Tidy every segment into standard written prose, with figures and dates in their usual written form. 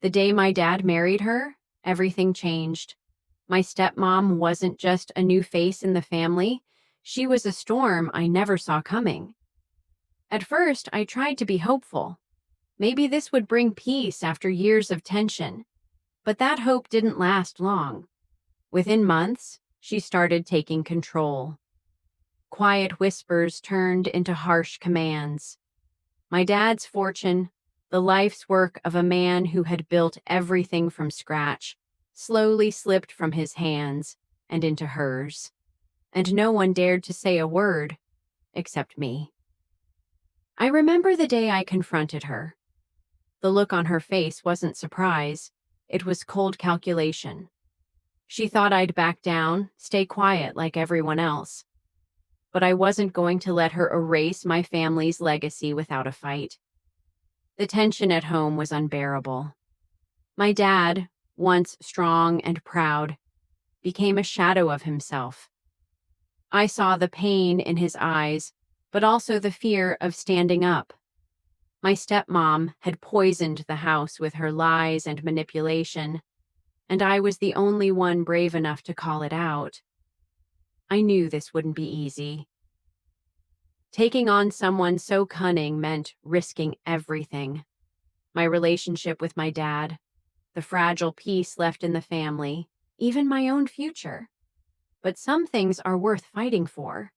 The day my dad married her, everything changed. My stepmom wasn't just a new face in the family, she was a storm I never saw coming. At first, I tried to be hopeful. Maybe this would bring peace after years of tension. But that hope didn't last long. Within months, she started taking control. Quiet whispers turned into harsh commands. My dad's fortune, the life's work of a man who had built everything from scratch, slowly slipped from his hands and into hers. And no one dared to say a word, except me. I remember the day I confronted her. The look on her face wasn't surprise, it was cold calculation. She thought I'd back down, stay quiet like everyone else. But I wasn't going to let her erase my family's legacy without a fight. The tension at home was unbearable. My dad, once strong and proud, became a shadow of himself. I saw the pain in his eyes, but also the fear of standing up. My stepmom had poisoned the house with her lies and manipulation, and I was the only one brave enough to call it out. I knew this wouldn't be easy. Taking on someone so cunning meant risking everything. My relationship with my dad, the fragile peace left in the family, even my own future. But some things are worth fighting for.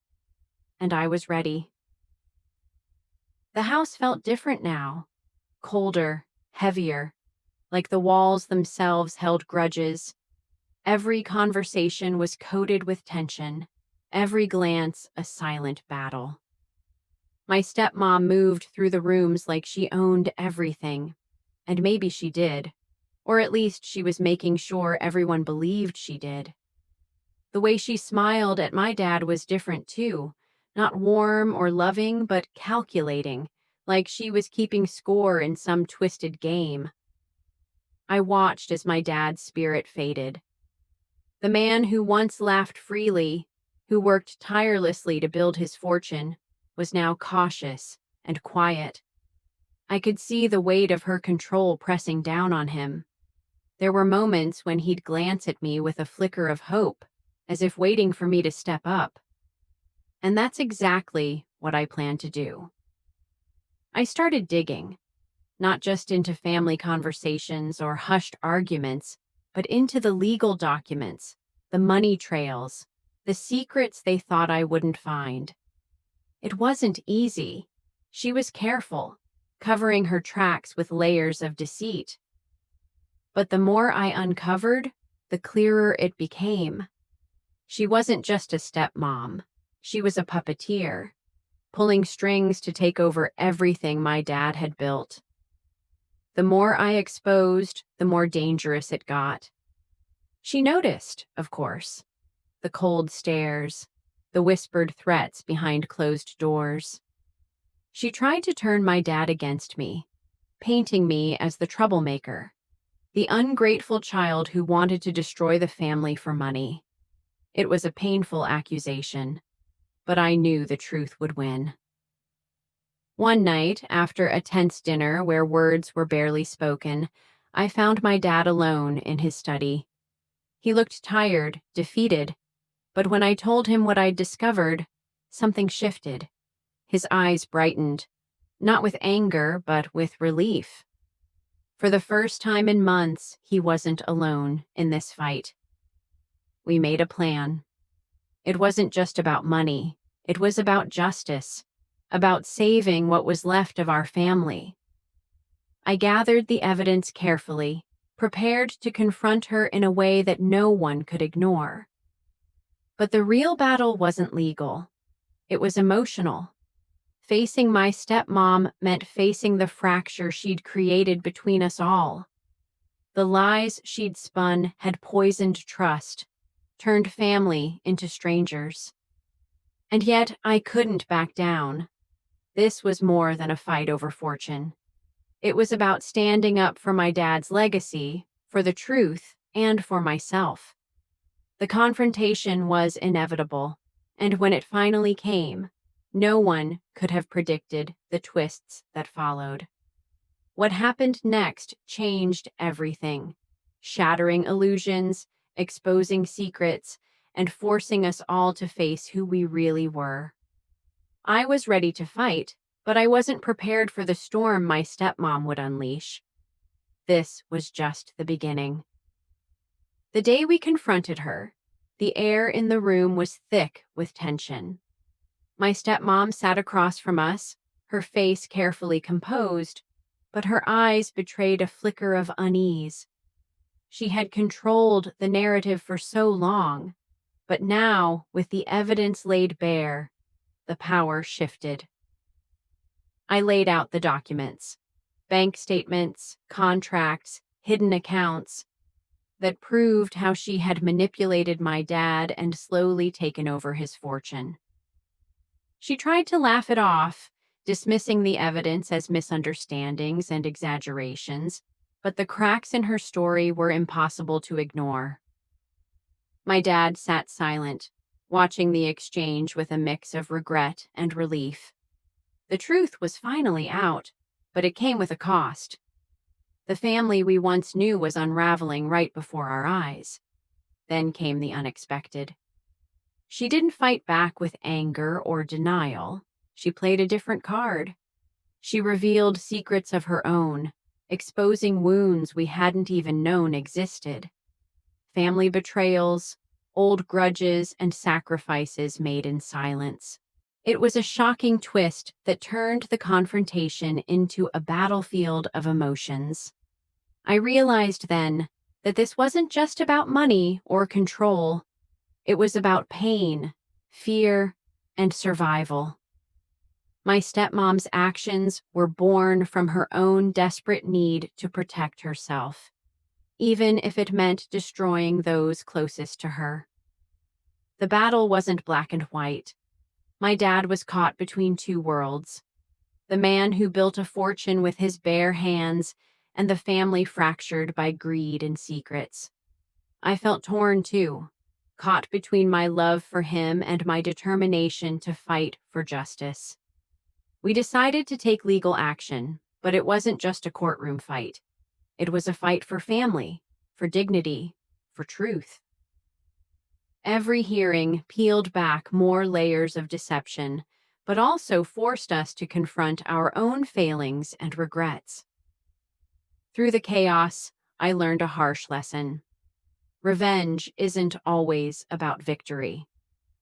And I was ready. The house felt different now. Colder, heavier, like the walls themselves held grudges. Every conversation was coated with tension, every glance a silent battle. My stepmom moved through the rooms like she owned everything, and maybe she did, or at least she was making sure everyone believed she did. The way she smiled at my dad was different too, not warm or loving, but calculating, like she was keeping score in some twisted game. I watched as my dad's spirit faded. The man who once laughed freely, who worked tirelessly to build his fortune, was now cautious and quiet. I could see the weight of her control pressing down on him. There were moments when he'd glance at me with a flicker of hope, as if waiting for me to step up. And that's exactly what I planned to do. I started digging, not just into family conversations or hushed arguments, but into the legal documents, the money trails, the secrets they thought I wouldn't find. It wasn't easy. She was careful, covering her tracks with layers of deceit. But the more I uncovered, the clearer it became. She wasn't just a stepmom. She was a puppeteer, pulling strings to take over everything my dad had built. The more I exposed, the more dangerous it got. She noticed, of course, the cold stares, the whispered threats behind closed doors. She tried to turn my dad against me, painting me as the troublemaker, the ungrateful child who wanted to destroy the family for money. It was a painful accusation, but I knew the truth would win. One night, after a tense dinner where words were barely spoken, I found my dad alone in his study. He looked tired, defeated, but when I told him what I'd discovered, something shifted. His eyes brightened, not with anger, but with relief. For the first time in months, he wasn't alone in this fight. We made a plan. It wasn't just about money. It was about justice, about saving what was left of our family. I gathered the evidence carefully, prepared to confront her in a way that no one could ignore. But the real battle wasn't legal. It was emotional. Facing my stepmom meant facing the fracture she'd created between us all. The lies she'd spun had poisoned trust, turned family into strangers. And yet I couldn't back down. This was more than a fight over fortune. It was about standing up for my dad's legacy, for the truth, and for myself. The confrontation was inevitable, and when it finally came, no one could have predicted the twists that followed. What happened next changed everything, shattering illusions, exposing secrets, and forcing us all to face who we really were. I was ready to fight, but I wasn't prepared for the storm my stepmom would unleash. This was just the beginning. The day we confronted her, the air in the room was thick with tension. My stepmom sat across from us, her face carefully composed, but her eyes betrayed a flicker of unease. She had controlled the narrative for so long, but now, with the evidence laid bare, the power shifted. I laid out the documents, bank statements, contracts, hidden accounts, that proved how she had manipulated my dad and slowly taken over his fortune. She tried to laugh it off, dismissing the evidence as misunderstandings and exaggerations, but the cracks in her story were impossible to ignore. My dad sat silent, watching the exchange with a mix of regret and relief. The truth was finally out, but it came with a cost. The family we once knew was unraveling right before our eyes. Then came the unexpected. She didn't fight back with anger or denial. She played a different card. She revealed secrets of her own, exposing wounds we hadn't even known existed. Family betrayals, old grudges, and sacrifices made in silence. It was a shocking twist that turned the confrontation into a battlefield of emotions. I realized then that this wasn't just about money or control. It was about pain, fear, and survival. My stepmom's actions were born from her own desperate need to protect herself, even if it meant destroying those closest to her. The battle wasn't black and white. My dad was caught between two worlds: the man who built a fortune with his bare hands and the family fractured by greed and secrets. I felt torn too, caught between my love for him and my determination to fight for justice. We decided to take legal action, but it wasn't just a courtroom fight. It was a fight for family, for dignity, for truth. Every hearing peeled back more layers of deception, but also forced us to confront our own failings and regrets. Through the chaos, I learned a harsh lesson. Revenge isn't always about victory.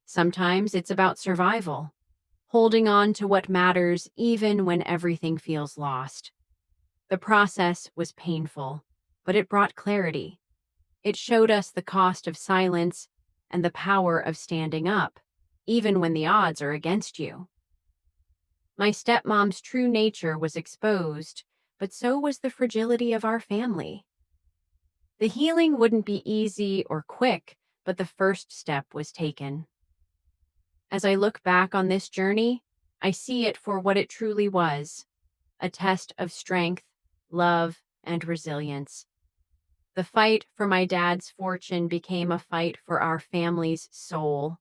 Sometimes it's about survival, holding on to what matters even when everything feels lost. The process was painful, but it brought clarity. It showed us the cost of silence and the power of standing up, even when the odds are against you. My stepmom's true nature was exposed, but so was the fragility of our family. The healing wouldn't be easy or quick, but the first step was taken. As I look back on this journey, I see it for what it truly was: a test of strength, love, and resilience. The fight for my dad's fortune became a fight for our family's soul,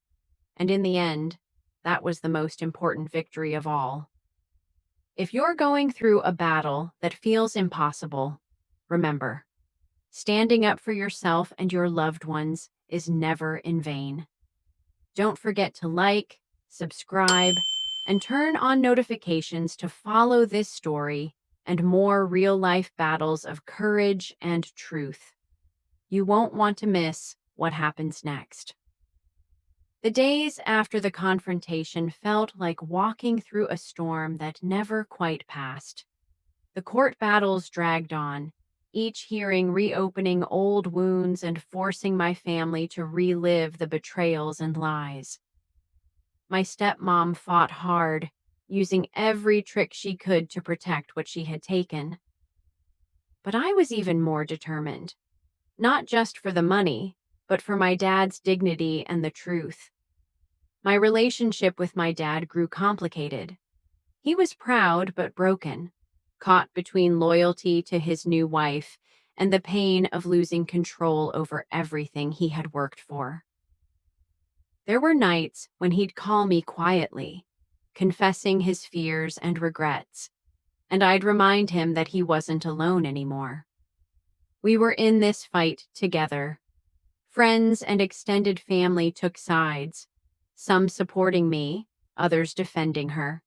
and in the end, that was the most important victory of all. If you're going through a battle that feels impossible, remember, standing up for yourself and your loved ones is never in vain. Don't forget to like, subscribe, and turn on notifications to follow this story and more real-life battles of courage and truth. You won't want to miss what happens next. The days after the confrontation felt like walking through a storm that never quite passed. The court battles dragged on, each hearing reopening old wounds and forcing my family to relive the betrayals and lies. My stepmom fought hard, using every trick she could to protect what she had taken. But I was even more determined, not just for the money, but for my dad's dignity and the truth. My relationship with my dad grew complicated. He was proud but broken, caught between loyalty to his new wife and the pain of losing control over everything he had worked for. There were nights when he'd call me quietly, confessing his fears and regrets, and I'd remind him that he wasn't alone anymore. We were in this fight together. Friends and extended family took sides, some supporting me, others defending her.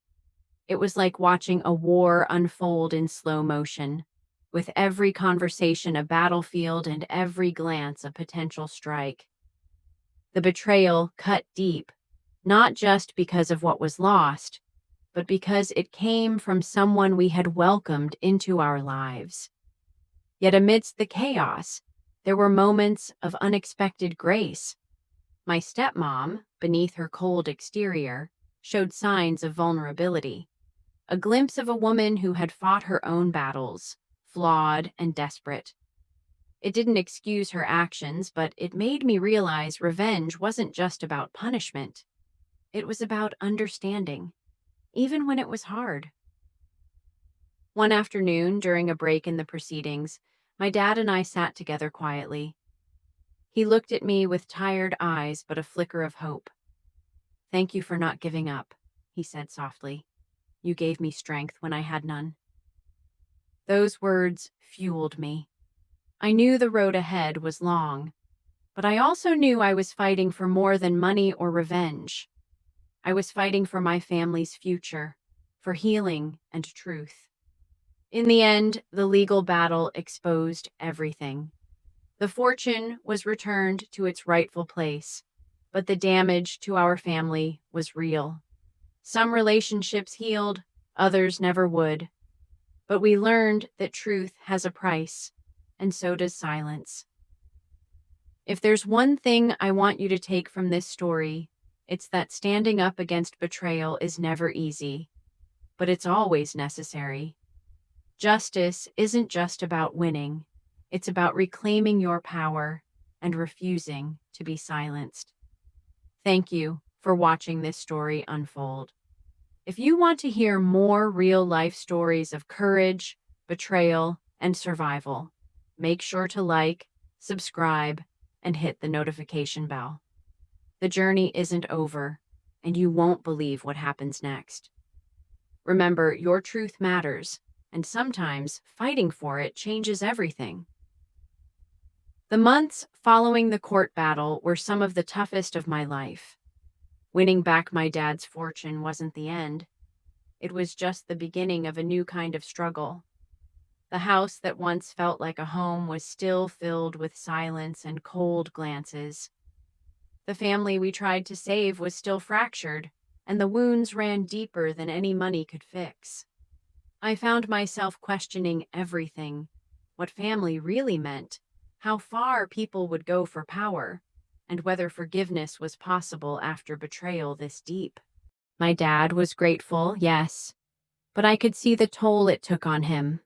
It was like watching a war unfold in slow motion, with every conversation a battlefield and every glance a potential strike. The betrayal cut deep, not just because of what was lost, but because it came from someone we had welcomed into our lives. Yet amidst the chaos, there were moments of unexpected grace. My stepmom, beneath her cold exterior, showed signs of vulnerability, a glimpse of a woman who had fought her own battles, flawed and desperate. It didn't excuse her actions, but it made me realize revenge wasn't just about punishment. It was about understanding, even when it was hard. One afternoon, during a break in the proceedings, my dad and I sat together quietly. He looked at me with tired eyes but a flicker of hope. "Thank you for not giving up," he said softly. "You gave me strength when I had none." Those words fueled me. I knew the road ahead was long, but I also knew I was fighting for more than money or revenge. I was fighting for my family's future, for healing and truth. In the end, the legal battle exposed everything. The fortune was returned to its rightful place, but the damage to our family was real. Some relationships healed, others never would. But we learned that truth has a price, and so does silence. If there's one thing I want you to take from this story, it's that standing up against betrayal is never easy, but it's always necessary. Justice isn't just about winning, it's about reclaiming your power and refusing to be silenced. Thank you for watching this story unfold. If you want to hear more real-life stories of courage, betrayal, and survival, make sure to like, subscribe, and hit the notification bell. The journey isn't over, and you won't believe what happens next. Remember, your truth matters, and sometimes fighting for it changes everything. The months following the court battle were some of the toughest of my life. Winning back my dad's fortune wasn't the end. It was just the beginning of a new kind of struggle. The house that once felt like a home was still filled with silence and cold glances. The family we tried to save was still fractured, and the wounds ran deeper than any money could fix. I found myself questioning everything: what family really meant, how far people would go for power, and whether forgiveness was possible after betrayal this deep. My dad was grateful, yes, but I could see the toll it took on him.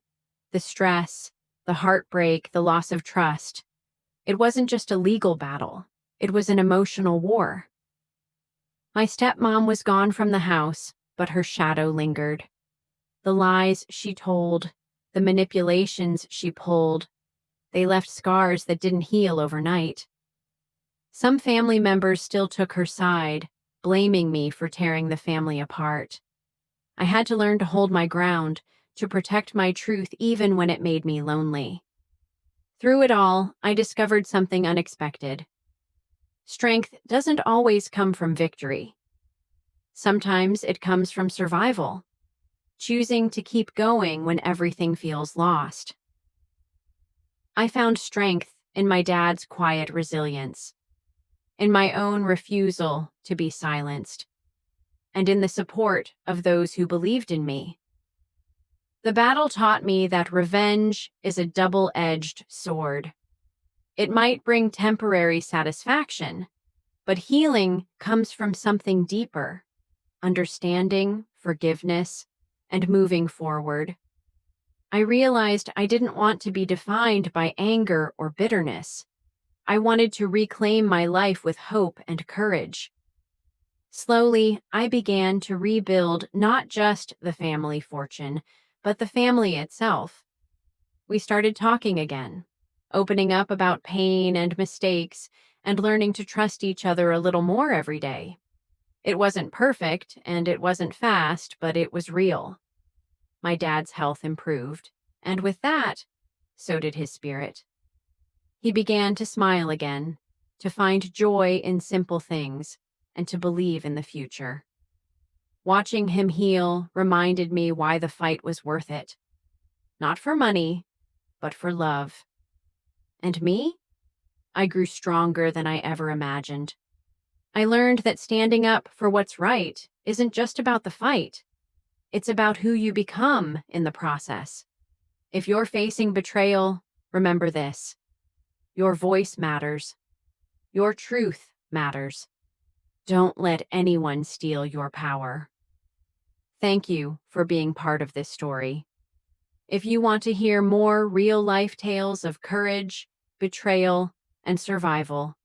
The stress, the heartbreak, the loss of trust. It wasn't just a legal battle. It was an emotional war. My stepmom was gone from the house, but her shadow lingered. The lies she told, the manipulations she pulled, they left scars that didn't heal overnight. Some family members still took her side, blaming me for tearing the family apart. I had to learn to hold my ground, to protect my truth even when it made me lonely. Through it all, I discovered something unexpected. Strength doesn't always come from victory. Sometimes it comes from survival, choosing to keep going when everything feels lost. I found strength in my dad's quiet resilience, in my own refusal to be silenced, and in the support of those who believed in me. The battle taught me that revenge is a double-edged sword. It might bring temporary satisfaction, but healing comes from something deeper: understanding, forgiveness, and moving forward. I realized I didn't want to be defined by anger or bitterness. I wanted to reclaim my life with hope and courage. Slowly, I began to rebuild not just the family fortune, but the family itself. We started talking again, opening up about pain and mistakes, and learning to trust each other a little more every day. It wasn't perfect, and it wasn't fast, but it was real. my dad's health improved, and with that, so did his spirit. He began to smile again, to find joy in simple things, and to believe in the future. Watching him heal reminded me why the fight was worth it. Not for money, but for love. And me? I grew stronger than I ever imagined. I learned that standing up for what's right isn't just about the fight. It's about who you become in the process. If you're facing betrayal, remember this. Your voice matters. Your truth matters. Don't let anyone steal your power. Thank you for being part of this story. If you want to hear more real-life tales of courage, betrayal, and survival,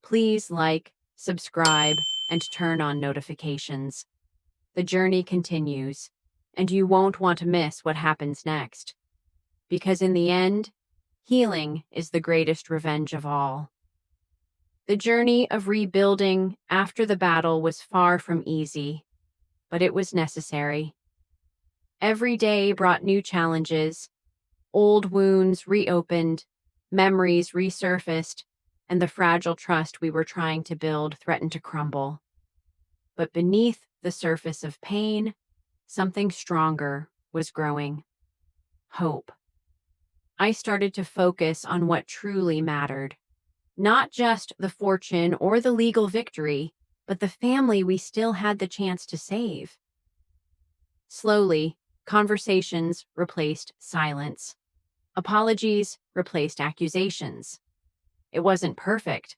please like, subscribe, and turn on notifications. The journey continues, and you won't want to miss what happens next. Because in the end, healing is the greatest revenge of all. The journey of rebuilding after the battle was far from easy, but it was necessary. Every day brought new challenges, old wounds reopened, memories resurfaced, and the fragile trust we were trying to build threatened to crumble. But beneath the surface of pain, something stronger was growing. Hope. I started to focus on what truly mattered. Not just the fortune or the legal victory, but the family we still had the chance to save. Slowly, conversations replaced silence. Apologies replaced accusations. It wasn't perfect,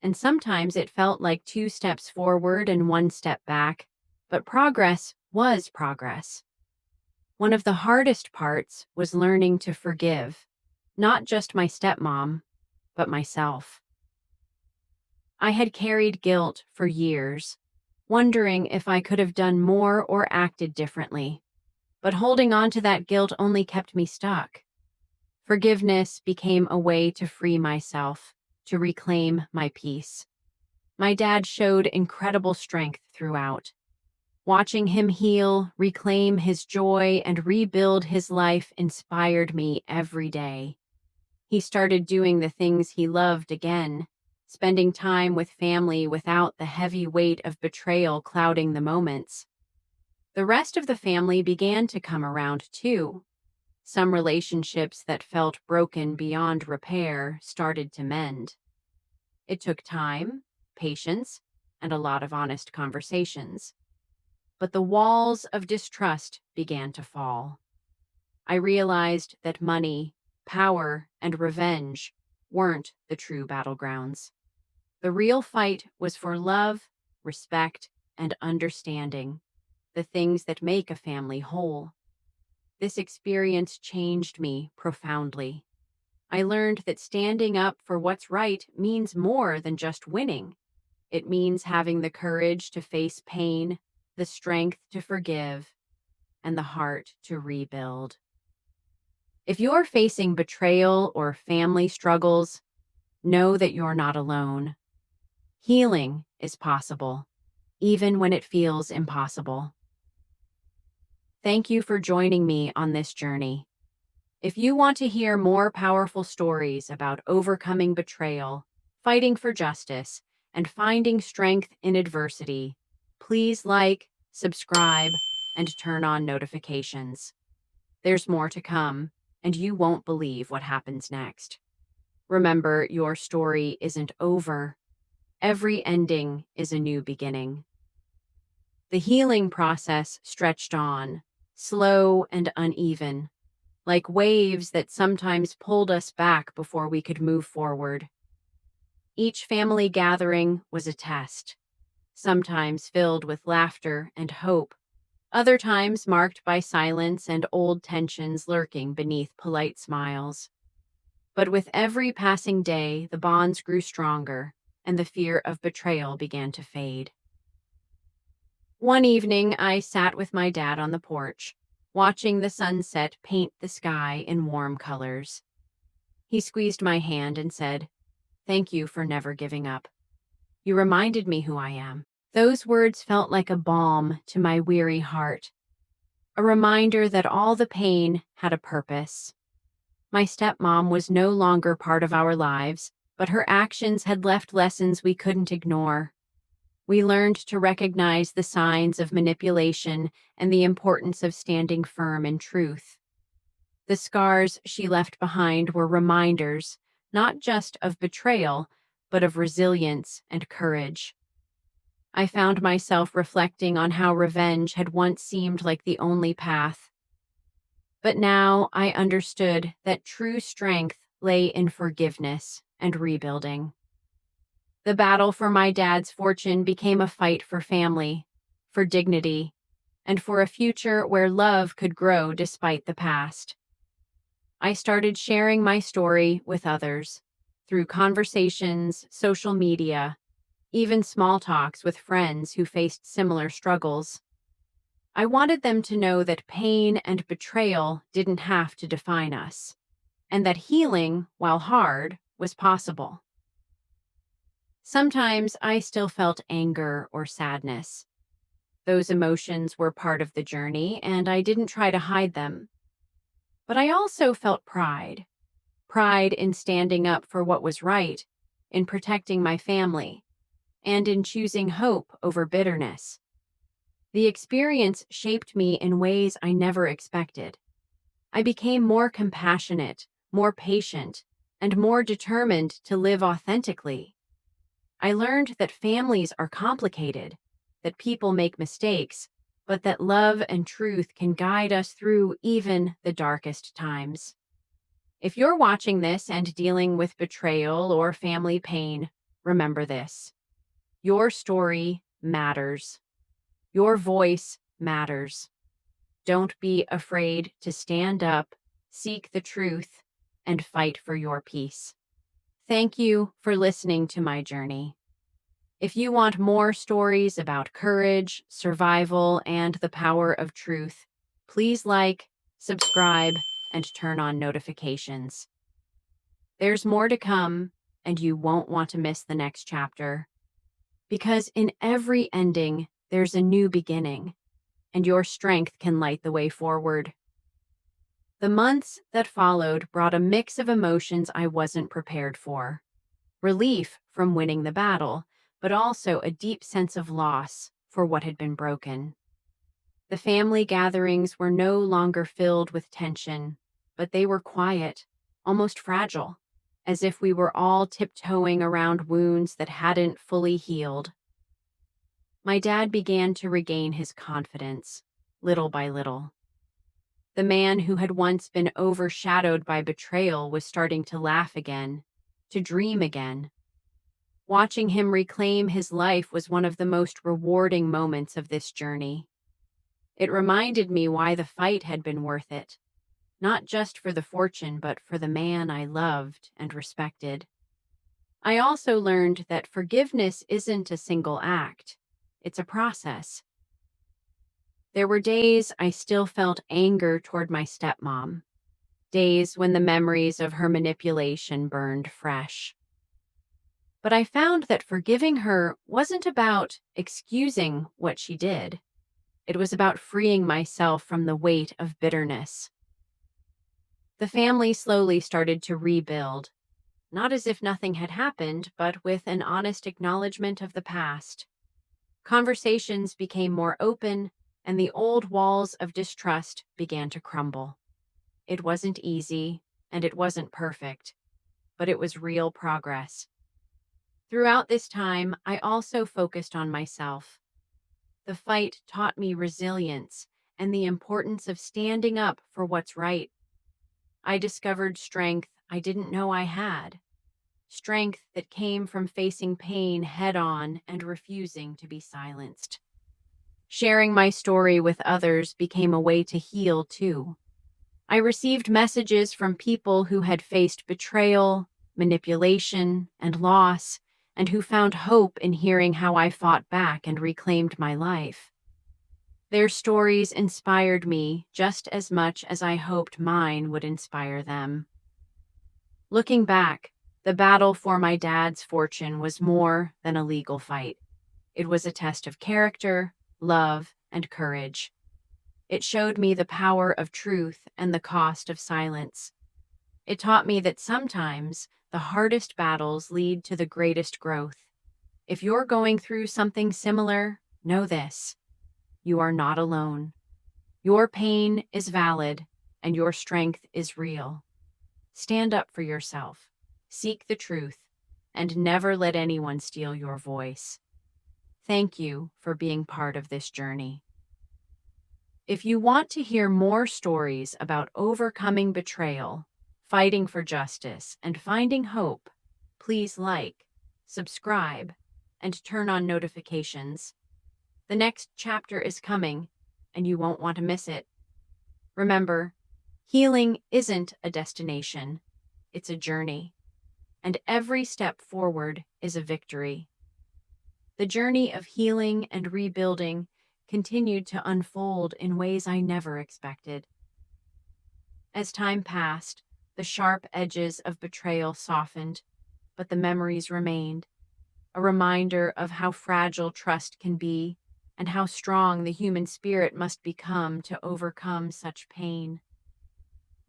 and sometimes it felt like 2 steps forward and 1 step back, but progress was progress. One of the hardest parts was learning to forgive, not just my stepmom, but myself. I had carried guilt for years, wondering if I could have done more or acted differently. But holding on to that guilt only kept me stuck. Forgiveness became a way to free myself, to reclaim my peace. My dad showed incredible strength throughout. Watching him heal, reclaim his joy, and rebuild his life inspired me every day. He started doing the things he loved again, spending time with family without the heavy weight of betrayal clouding the moments. The rest of the family began to come around too. Some relationships that felt broken beyond repair started to mend. It took time, patience, and a lot of honest conversations. But the walls of distrust began to fall. I realized that money, power, and revenge weren't the true battlegrounds. The real fight was for love, respect, and understanding, the things that make a family whole. This experience changed me profoundly. I learned that standing up for what's right means more than just winning. It means having the courage to face pain, the strength to forgive, and the heart to rebuild. If you're facing betrayal or family struggles, know that you're not alone. Healing is possible, even when it feels impossible. Thank you for joining me on this journey. If you want to hear more powerful stories about overcoming betrayal, fighting for justice, and finding strength in adversity, please like, subscribe, and turn on notifications. There's more to come, and you won't believe what happens next. Remember, your story isn't over. Every ending is a new beginning. The healing process stretched on, slow and uneven, like waves that sometimes pulled us back before we could move forward. Each family gathering was a test, sometimes filled with laughter and hope, other times marked by silence and old tensions lurking beneath polite smiles. But with every passing day, the bonds grew stronger, and the fear of betrayal began to fade. One evening, I sat with my dad on the porch, watching the sunset paint the sky in warm colors. He squeezed my hand and said, "Thank you for never giving up. You reminded me who I am." Those words felt like a balm to my weary heart. a reminder that all the pain had a purpose. My stepmom was no longer part of our lives, but her actions had left lessons we couldn't ignore. We learned to recognize the signs of manipulation and the importance of standing firm in truth. The scars she left behind were reminders, not just of betrayal, but of resilience and courage. I found myself reflecting on how revenge had once seemed like the only path. But now I understood that true strength lay in forgiveness and rebuilding. The battle for my dad's fortune became a fight for family, for dignity, and for a future where love could grow despite the past. I started sharing my story with others through conversations, social media, even small talks with friends who faced similar struggles. I wanted them to know that pain and betrayal didn't have to define us, and that healing, while hard, was possible. Sometimes I still felt anger or sadness. Those emotions were part of the journey, and I didn't try to hide them. But I also felt pride in standing up for what was right, in protecting my family, and in choosing hope over bitterness. The experience shaped me in ways I never expected. I became more compassionate, more patient, and more determined to live authentically. I learned that families are complicated, that people make mistakes, but that love and truth can guide us through even the darkest times. If you're watching this and dealing with betrayal or family pain, remember this. Your story matters. Your voice matters. Don't be afraid to stand up, seek the truth, and fight for your peace. Thank you for listening to my journey. If you want more stories about courage, survival, and the power of truth, please like, subscribe, and turn on notifications. There's more to come, and you won't want to miss the next chapter. Because in every ending, there's a new beginning, and your strength can light the way forward. The months that followed brought a mix of emotions I wasn't prepared for. Relief from winning the battle, but also a deep sense of loss for what had been broken. The family gatherings were no longer filled with tension, but they were quiet, almost fragile, as if we were all tiptoeing around wounds that hadn't fully healed. My dad began to regain his confidence, little by little. The man who had once been overshadowed by betrayal was starting to laugh again, to dream again. Watching him reclaim his life was one of the most rewarding moments of this journey. It reminded me why the fight had been worth it, not just for the fortune, but for the man I loved and respected. I also learned that forgiveness isn't a single act. It's a process. There were days I still felt anger toward my stepmom, days when the memories of her manipulation burned fresh. But I found that forgiving her wasn't about excusing what she did. It was about freeing myself from the weight of bitterness. The family slowly started to rebuild, not as if nothing had happened, but with an honest acknowledgement of the past. Conversations became more open, and the old walls of distrust began to crumble. It wasn't easy, and it wasn't perfect, but it was real progress. Throughout this time, I also focused on myself. The fight taught me resilience and the importance of standing up for what's right. I discovered strength I didn't know I had. Strength that came from facing pain head-on and refusing to be silenced. Sharing my story with others became a way to heal, too. I received messages from people who had faced betrayal, manipulation, and loss, and who found hope in hearing how I fought back and reclaimed my life. Their stories inspired me just as much as I hoped mine would inspire them. Looking back, the battle for my dad's fortune was more than a legal fight. It was a test of character, love, and courage. It showed me the power of truth and the cost of silence. It taught me that sometimes the hardest battles lead to the greatest growth. If you're going through something similar, know this: you are not alone. Your pain is valid, and your strength is real. Stand up for yourself, seek the truth, and never let anyone steal your voice. Thank you for being part of this journey. If you want to hear more stories about overcoming betrayal, fighting for justice, and finding hope, please like, subscribe, and turn on notifications. The next chapter is coming, and you won't want to miss it. Remember, healing isn't a destination, it's a journey, and every step forward is a victory. The journey of healing and rebuilding continued to unfold in ways I never expected. As time passed, the sharp edges of betrayal softened, but the memories remained, a reminder of how fragile trust can be and how strong the human spirit must become to overcome such pain.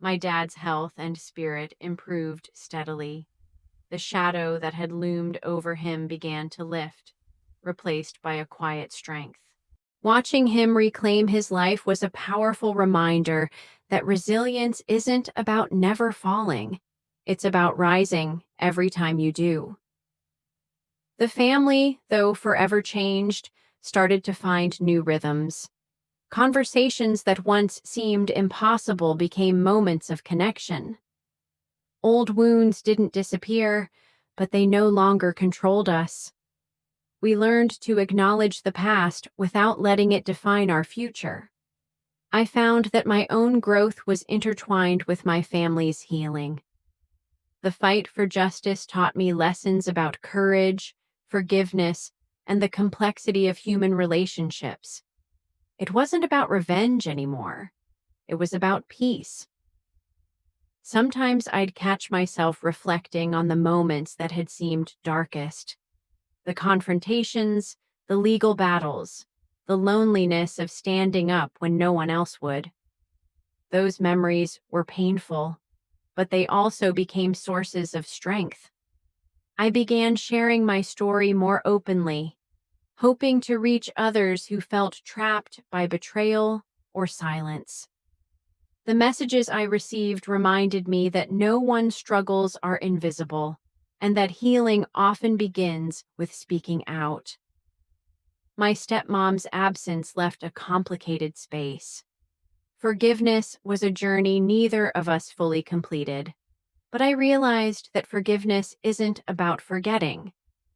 My dad's health and spirit improved steadily. The shadow that had loomed over him began to lift, replaced by a quiet strength. Watching him reclaim his life was a powerful reminder that resilience isn't about never falling. It's about rising every time you do. The family, though forever changed, started to find new rhythms. Conversations that once seemed impossible became moments of connection. Old wounds didn't disappear, but they no longer controlled us. We learned to acknowledge the past without letting it define our future. I found that my own growth was intertwined with my family's healing. The fight for justice taught me lessons about courage, forgiveness, and the complexity of human relationships. It wasn't about revenge anymore. It was about peace. Sometimes I'd catch myself reflecting on the moments that had seemed darkest. The confrontations, the legal battles, the loneliness of standing up when no one else would. Those memories were painful, but they also became sources of strength. I began sharing my story more openly, hoping to reach others who felt trapped by betrayal or silence. The messages I received reminded me that no one's struggles are invisible, and that healing often begins with speaking out. My stepmom's absence left a complicated space. Forgiveness was a journey neither of us fully completed, but I realized that forgiveness isn't about forgetting.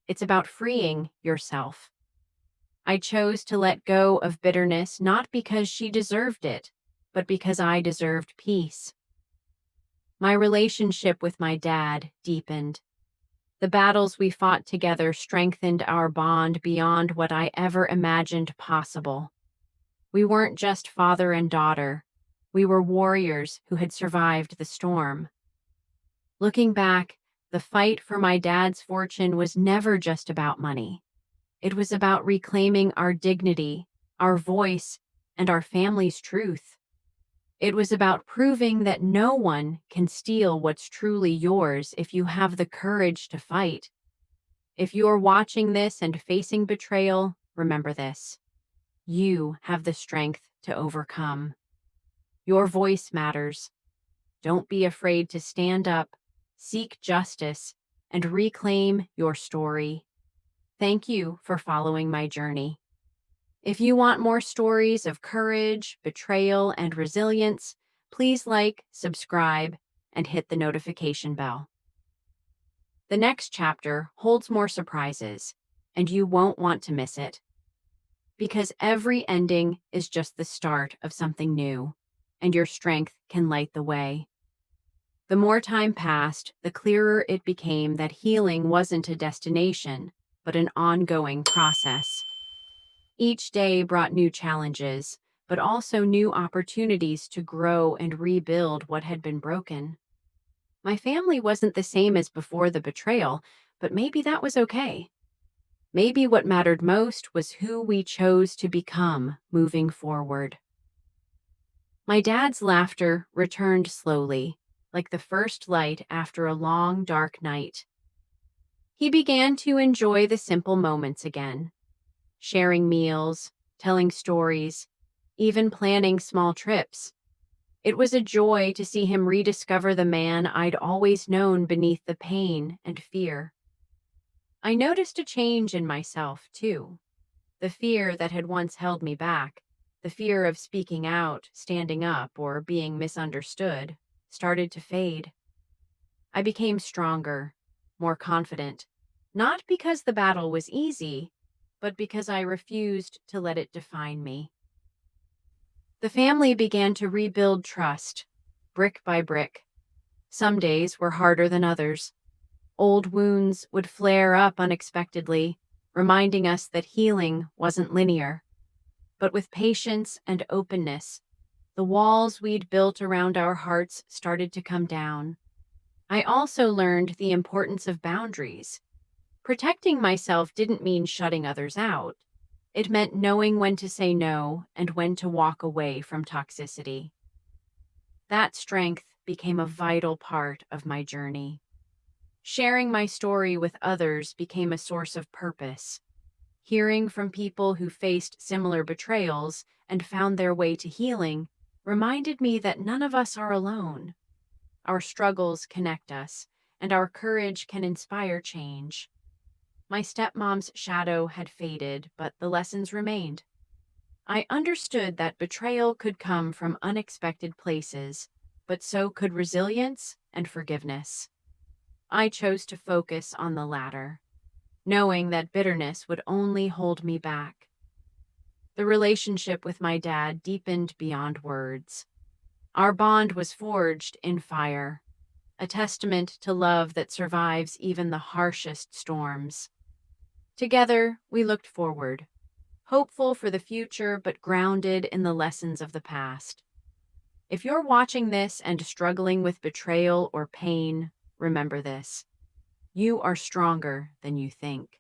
It's about freeing yourself. I chose to let go of bitterness not because she deserved it, but because I deserved peace. My relationship with my dad deepened. The battles we fought together strengthened our bond beyond what I ever imagined possible. We weren't just father and daughter. We were warriors who had survived the storm. Looking back, the fight for my dad's fortune was never just about money. It was about reclaiming our dignity, our voice, and our family's truth. It was about proving that no one can steal what's truly yours if you have the courage to fight. If you're watching this and facing betrayal, remember this: you have the strength to overcome. Your voice matters. Don't be afraid to stand up, seek justice, and reclaim your story. Thank you for following my journey. If you want more stories of courage, betrayal, and resilience, please like, subscribe, and hit the notification bell. The next chapter holds more surprises, and you won't want to miss it. Because every ending is just the start of something new, and your strength can light the way. The more time passed, the clearer it became that healing wasn't a destination, but an ongoing process. Each day brought new challenges, but also new opportunities to grow and rebuild what had been broken. My family wasn't the same as before the betrayal, but maybe that was okay. Maybe what mattered most was who we chose to become moving forward. My dad's laughter returned slowly, like the first light after a long, dark night. He began to enjoy the simple moments again, sharing meals, telling stories, even planning small trips. It was a joy to see him rediscover the man I'd always known beneath the pain and fear. I noticed a change in myself, too. The fear that had once held me back, the fear of speaking out, standing up, or being misunderstood, started to fade. I became stronger, more confident, not because the battle was easy, but because I refused to let it define me. The family began to rebuild trust, brick by brick. Some days were harder than others. Old wounds would flare up unexpectedly, reminding us that healing wasn't linear. But with patience and openness, the walls we'd built around our hearts started to come down. I also learned the importance of boundaries. Protecting myself didn't mean shutting others out. It meant knowing when to say no and when to walk away from toxicity. That strength became a vital part of my journey. Sharing my story with others became a source of purpose. Hearing from people who faced similar betrayals and found their way to healing reminded me that none of us are alone. Our struggles connect us, and our courage can inspire change. My stepmom's shadow had faded, but the lessons remained. I understood that betrayal could come from unexpected places, but so could resilience and forgiveness. I chose to focus on the latter, knowing that bitterness would only hold me back. The relationship with my dad deepened beyond words. Our bond was forged in fire, a testament to love that survives even the harshest storms. Together, we looked forward, hopeful for the future but grounded in the lessons of the past. If you're watching this and struggling with betrayal or pain, remember this. You are stronger than you think.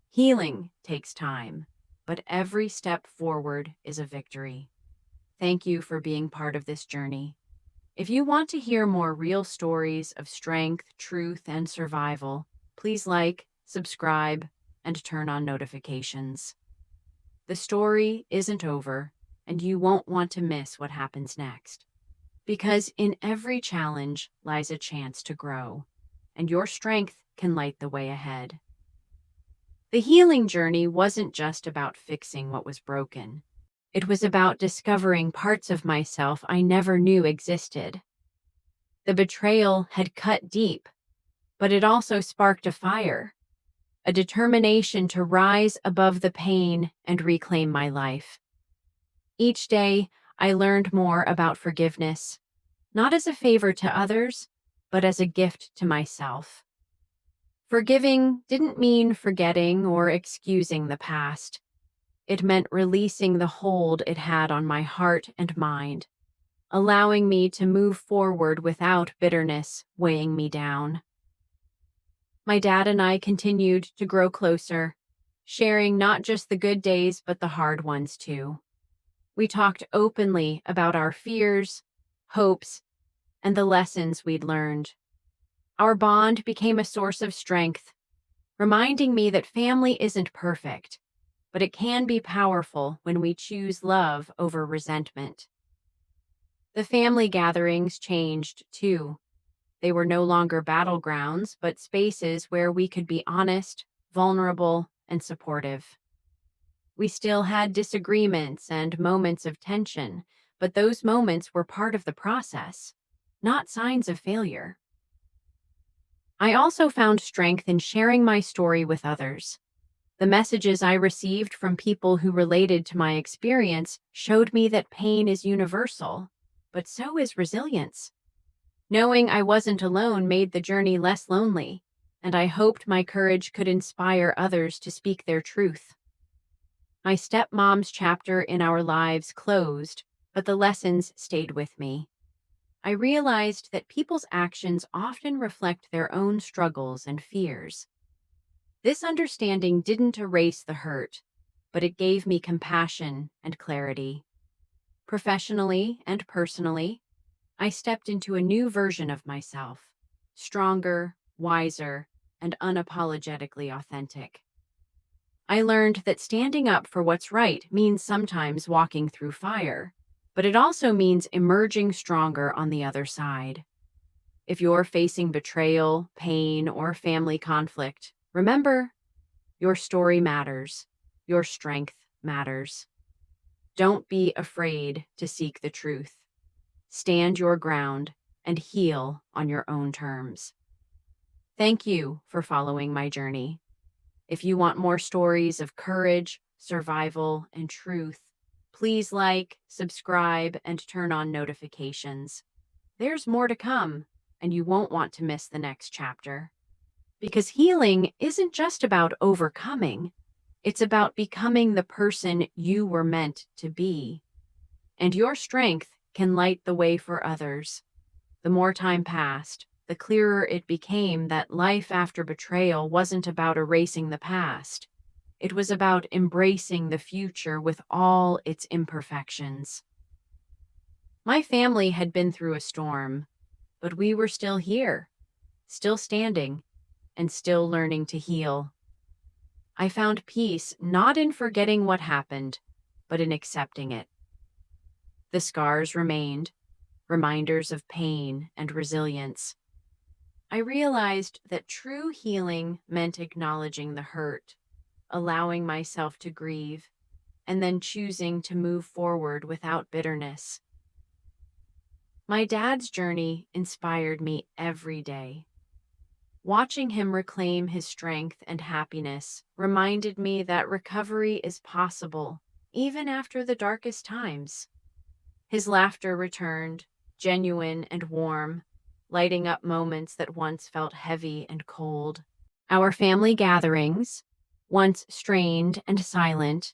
Healing takes time, but every step forward is a victory. Thank you for being part of this journey. If you want to hear more real stories of strength, truth, and survival, please like, subscribe, and turn on notifications. The story isn't over, and you won't want to miss what happens next. Because in every challenge lies a chance to grow, and your strength can light the way ahead. The healing journey wasn't just about fixing what was broken. It was about discovering parts of myself I never knew existed. The betrayal had cut deep, but it also sparked a fire, a determination to rise above the pain and reclaim my life. Each day, I learned more about forgiveness, not as a favor to others, but as a gift to myself. Forgiving didn't mean forgetting or excusing the past. It meant releasing the hold it had on my heart and mind, allowing me to move forward without bitterness weighing me down. My dad and I continued to grow closer, sharing not just the good days but the hard ones too. We talked openly about our fears, hopes, and the lessons we'd learned. Our bond became a source of strength, reminding me that family isn't perfect, but it can be powerful when we choose love over resentment. The family gatherings changed, too. They were no longer battlegrounds, but spaces where we could be honest, vulnerable, and supportive. We still had disagreements and moments of tension, but those moments were part of the process, not signs of failure. I also found strength in sharing my story with others. The messages I received from people who related to my experience showed me that pain is universal, but so is resilience. Knowing I wasn't alone made the journey less lonely, and I hoped my courage could inspire others to speak their truth. My stepmom's chapter in our lives closed, but the lessons stayed with me. I realized that people's actions often reflect their own struggles and fears. This understanding didn't erase the hurt, but it gave me compassion and clarity. Professionally and personally, I stepped into a new version of myself, stronger, wiser, and unapologetically authentic. I learned that standing up for what's right means sometimes walking through fire, but it also means emerging stronger on the other side. If you're facing betrayal, pain, or family conflict, remember, your story matters. Your strength matters. Don't be afraid to seek the truth. Stand your ground and heal on your own terms. Thank you for following my journey. If you want more stories of courage, survival, and truth, please like, subscribe, and turn on notifications. There's more to come, and you won't want to miss the next chapter. Because healing isn't just about overcoming, it's about becoming the person you were meant to be. And your strength can light the way for others. The more time passed, the clearer it became that life after betrayal wasn't about erasing the past. It was about embracing the future with all its imperfections. My family had been through a storm, but we were still here, still standing, and still learning to heal. I found peace not in forgetting what happened, but in accepting it. The scars remained, reminders of pain and resilience. I realized that true healing meant acknowledging the hurt, allowing myself to grieve, and then choosing to move forward without bitterness. My dad's journey inspired me every day. Watching him reclaim his strength and happiness reminded me that recovery is possible, even after the darkest times. His laughter returned, genuine and warm, lighting up moments that once felt heavy and cold. Our family gatherings, once strained and silent,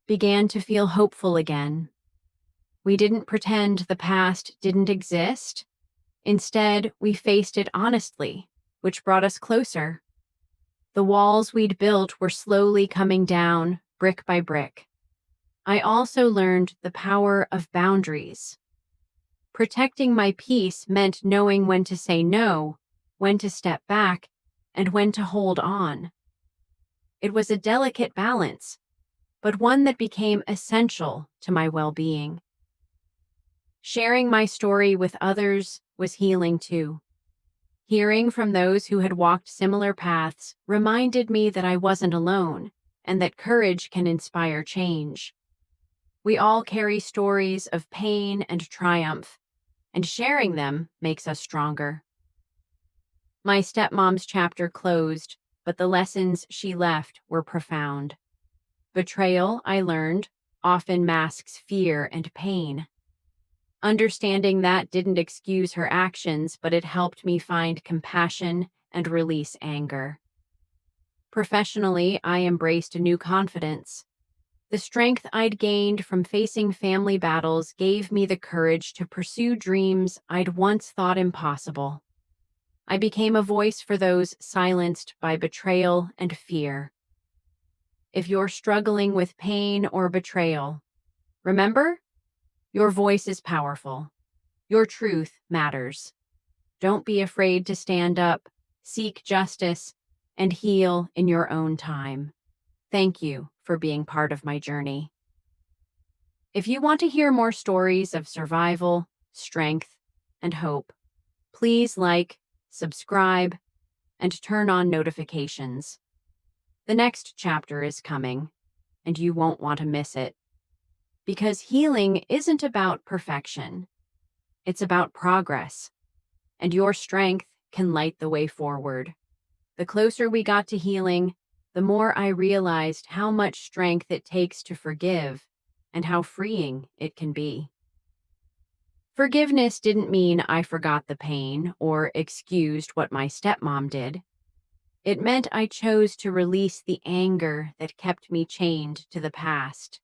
began to feel hopeful again. We didn't pretend the past didn't exist. Instead, we faced it honestly, which brought us closer. The walls we'd built were slowly coming down, brick by brick. I also learned the power of boundaries. Protecting my peace meant knowing when to say no, when to step back, and when to hold on. It was a delicate balance, but one that became essential to my well-being. Sharing my story with others was healing too. Hearing from those who had walked similar paths reminded me that I wasn't alone and that courage can inspire change. We all carry stories of pain and triumph, and sharing them makes us stronger. My stepmom's chapter closed, but the lessons she left were profound. Betrayal, I learned, often masks fear and pain. Understanding that didn't excuse her actions, but it helped me find compassion and release anger. Professionally, I embraced a new confidence. The strength I'd gained from facing family battles gave me the courage to pursue dreams I'd once thought impossible. I became a voice for those silenced by betrayal and fear. If you're struggling with pain or betrayal, remember, your voice is powerful. Your truth matters. Don't be afraid to stand up, seek justice, and heal in your own time. Thank you for being part of my journey. If you want to hear more stories of survival, strength, and hope, please like, subscribe, and turn on notifications. The next chapter is coming, and you won't want to miss it. Because healing isn't about perfection. It's about progress, and your strength can light the way forward. The closer we got to healing, the more I realized how much strength it takes to forgive and how freeing it can be. Forgiveness didn't mean I forgot the pain or excused what my stepmom did. It meant I chose to release the anger that kept me chained to the past.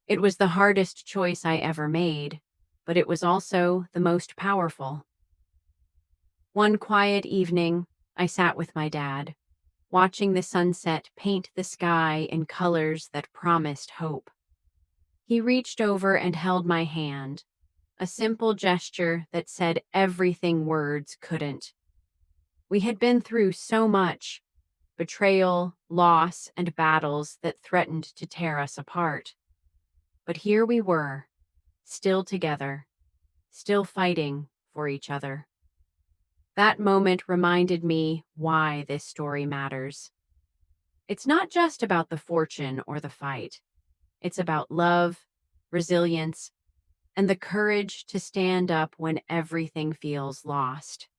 It was the hardest choice I ever made, but it was also the most powerful. One quiet evening, I sat with my dad, watching the sunset paint the sky in colors that promised hope. He reached over and held my hand, a simple gesture that said everything words couldn't. We had been through so much: betrayal, loss, and battles that threatened to tear us apart. But here we were, still together, still fighting for each other. That moment reminded me why this story matters. It's not just about the fortune or the fight. It's about love, resilience, and the courage to stand up when everything feels lost.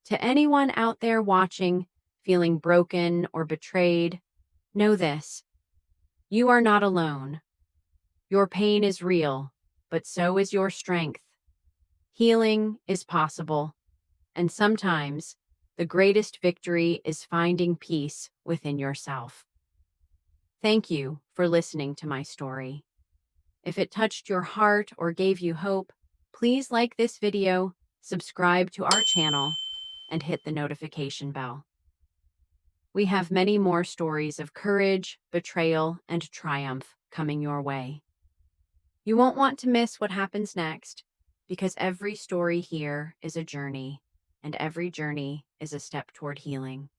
To anyone out there watching, feeling broken or betrayed, know this: you are not alone. Your pain is real, but so is your strength. Healing is possible, and sometimes the greatest victory is finding peace within yourself. Thank you for listening to my story. If it touched your heart or gave you hope, please like this video, subscribe to our channel, and hit the notification bell. We have many more stories of courage, betrayal, and triumph coming your way. You won't want to miss what happens next, because every story here is a journey, and every journey is a step toward healing.